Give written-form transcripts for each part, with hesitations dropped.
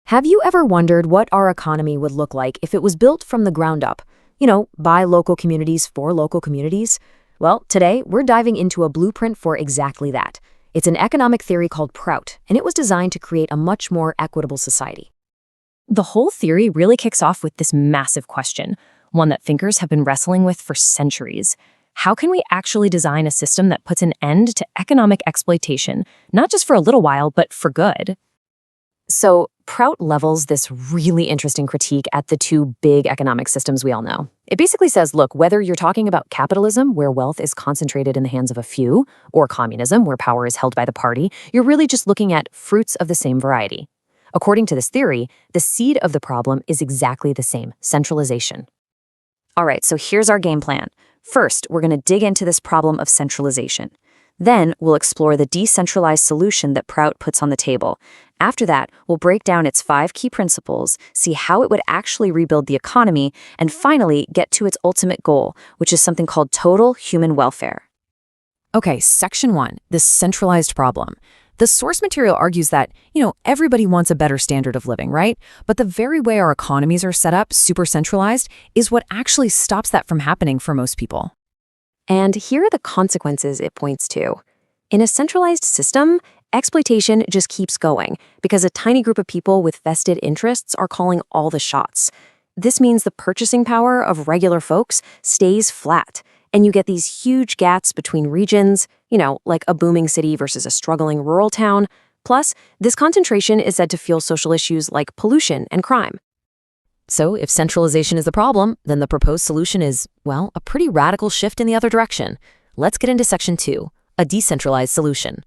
Have you ever wondered what our economy would look like if it was built from the ground up? By local communities for local communities? Well, today we're diving into a blueprint for exactly that. It's an economic theory called PROUT, and it was designed to create a much more equitable society. The whole theory really kicks off with this massive question, one that thinkers have been wrestling with for centuries. How can we actually design a system that puts an end to economic exploitation, not just for a little while, but for good? So, PROUT levels this really interesting critique at the two big economic systems we all know. It basically says, look, whether you're talking about capitalism, where wealth is concentrated in the hands of a few, or communism, where power is held by the party, you're really just looking at fruits of the same variety. According to this theory, the seed of the problem is exactly the same: centralization. All right, so here's our game plan. First, we're going to dig into this problem of centralization. Then, we'll explore the decentralized solution that PROUT puts on the table. After that, we'll break down its 5 key principles, see how it would actually rebuild the economy, and finally get to its ultimate goal, which is something called total human welfare. Okay, Section 1, the centralized problem. The source material argues that, everybody wants a better standard of living, right? But the very way our economies are set up, super centralized, is what actually stops that from happening for most people. And here are the consequences it points to. In a centralized system, exploitation just keeps going because a tiny group of people with vested interests are calling all the shots. This means the purchasing power of regular folks stays flat, and you get these huge gaps between regions, like a booming city versus a struggling rural town. Plus, this concentration is said to fuel social issues like pollution and crime. So if centralization is the problem, then the proposed solution is, a pretty radical shift in the other direction. Let's get into Section 2, a decentralized solution.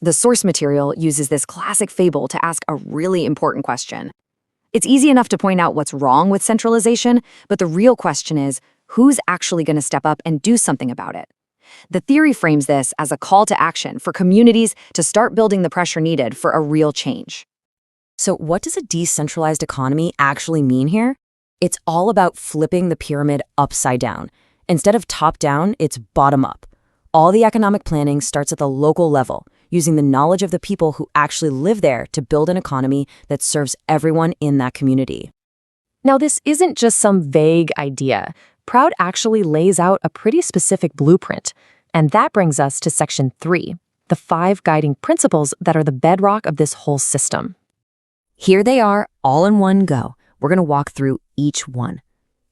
The source material uses this classic fable to ask a really important question. It's easy enough to point out what's wrong with centralization, but the real question is, who's actually going to step up and do something about it? The theory frames this as a call to action for communities to start building the pressure needed for a real change. So what does a decentralized economy actually mean here? It's all about flipping the pyramid upside down. Instead of top down, it's bottom up. All the economic planning starts at the local level, using the knowledge of the people who actually live there to build an economy that serves everyone in that community. Now, this isn't just some vague idea. PROUT actually lays out a pretty specific blueprint. And that brings us to Section 3, the 5 guiding principles that are the bedrock of this whole system. Here they are, all in one go. We're going to walk through each one.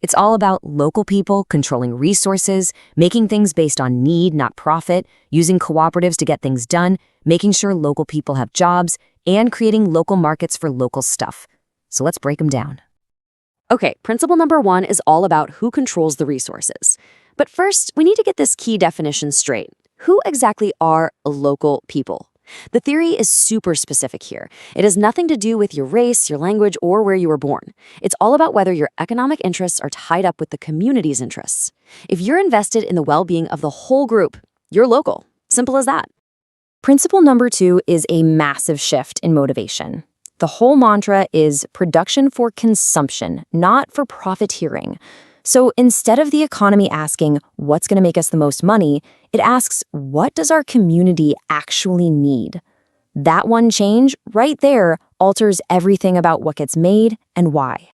It's all about local people controlling resources, making things based on need, not profit, using cooperatives to get things done, making sure local people have jobs, and creating local markets for local stuff. So let's break them down. Okay, principle number 1 is all about who controls the resources. But first, we need to get this key definition straight. Who exactly are local people? The theory is super specific here. It has nothing to do with your race, your language, or where you were born. It's all about whether your economic interests are tied up with the community's interests. If you're invested in the well-being of the whole group, you're local. Simple as that. Principle number 2 is a massive shift in motivation. The whole mantra is production for consumption, not for profiteering. So instead of the economy asking, what's going to make us the most money, it asks, what does our community actually need? That one change right there alters everything about what gets made and why.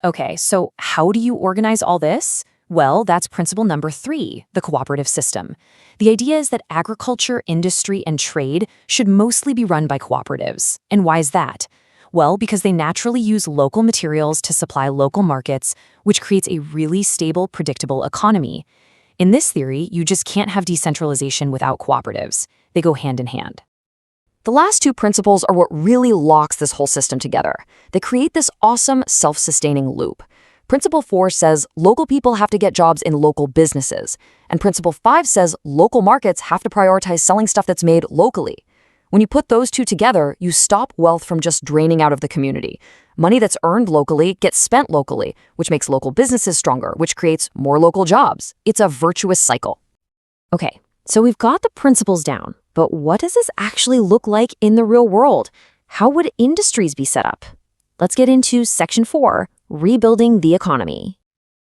Okay, so how do you organize all this? Well, that's principle number 3, the cooperative system. The idea is that agriculture, industry, and trade should mostly be run by cooperatives. And why is that? Well, because they naturally use local materials to supply local markets, which creates a really stable, predictable economy. In this theory, you just can't have decentralization without cooperatives. They go hand in hand. The last 2 principles are what really locks this whole system together. They create this awesome, self-sustaining loop. Principle 4 says local people have to get jobs in local businesses. And Principle 5 says local markets have to prioritize selling stuff that's made locally. When you put those 2 together, you stop wealth from just draining out of the community. Money that's earned locally gets spent locally, which makes local businesses stronger, which creates more local jobs. It's a virtuous cycle. Okay, so we've got the principles down, but what does this actually look like in the real world? How would industries be set up? Let's get into Section 4, rebuilding the economy.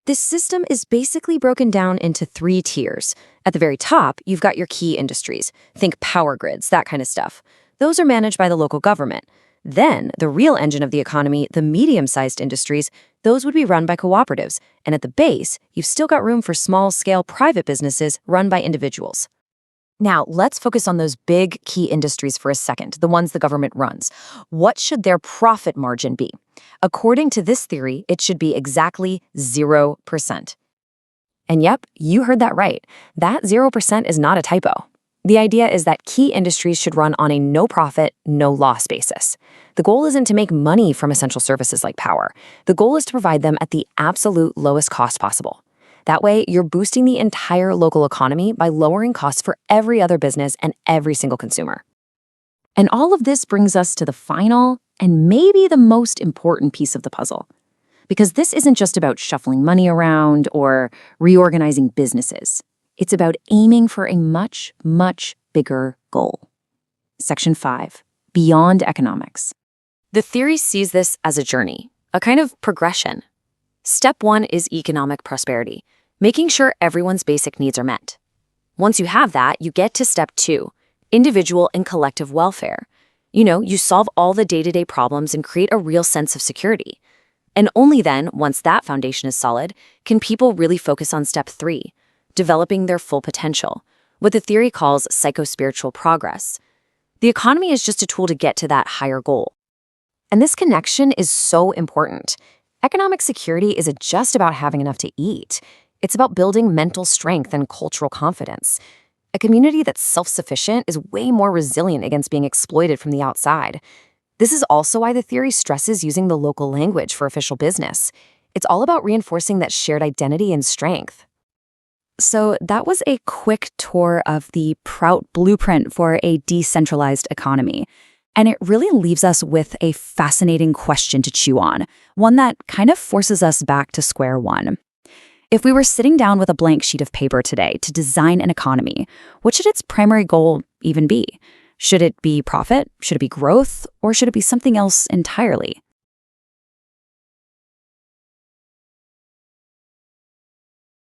This system is basically broken down into 3 tiers. At the very top, you've got your key industries. Think power grids, that kind of stuff. Those are managed by the local government. Then, the real engine of the economy, the medium-sized industries, those would be run by cooperatives. And at the base, you've still got room for small-scale private businesses run by individuals. Now, let's focus on those big key industries for a second, the ones the government runs. What should their profit margin be? According to this theory, it should be exactly 0%. And yep, you heard that right. That 0% is not a typo. The idea is that key industries should run on a no-profit, no-loss basis. The goal isn't to make money from essential services like power. The goal is to provide them at the absolute lowest cost possible. That way, you're boosting the entire local economy by lowering costs for every other business and every single consumer. And all of this brings us to the final and maybe the most important piece of the puzzle. Because this isn't just about shuffling money around or reorganizing businesses. It's about aiming for a much, much bigger goal. Section 5, Beyond Economics. The theory sees this as a journey, a kind of progression. Step 1 is economic prosperity, making sure everyone's basic needs are met. Once you have that, you get to step 2, individual and collective welfare. You solve all the day-to-day problems and create a real sense of security. And only then, once that foundation is solid, can people really focus on step 3, developing their full potential, what the theory calls psycho-spiritual progress. The economy is just a tool to get to that higher goal. And this connection is so important. Economic security isn't just about having enough to eat. It's about building mental strength and cultural confidence. A community that's self-sufficient is way more resilient against being exploited from the outside. This is also why the theory stresses using the local language for official business. It's all about reinforcing that shared identity and strength. So that was a quick tour of the PROUT blueprint for a decentralized economy. And it really leaves us with a fascinating question to chew on, one that kind of forces us back to square one. If we were sitting down with a blank sheet of paper today to design an economy, what should its primary goal even be? Should it be profit? Should it be growth? Or should it be something else entirely?